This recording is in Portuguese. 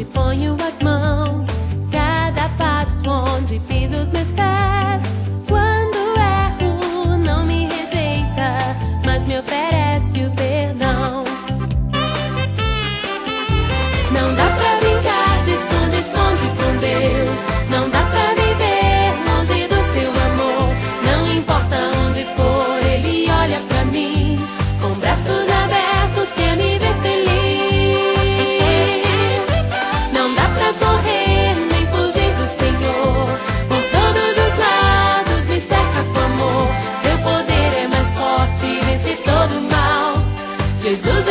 onde ponho as mãos, cada passo onde piso os meus pés. Quando erro, não me rejeita, mas me oferece o perdão. Não dá pra brincar de esconde-esconde com Deus. Não dá pra viver longe do seu amor. Não importa onde for, Ele olha pra mim com braços abertos, quer me ver feliz. Não dá pra correr nem fugir do Senhor. Por todos os lados me cerca com amor. Seu poder é mais forte, vence todo o mal. Jesus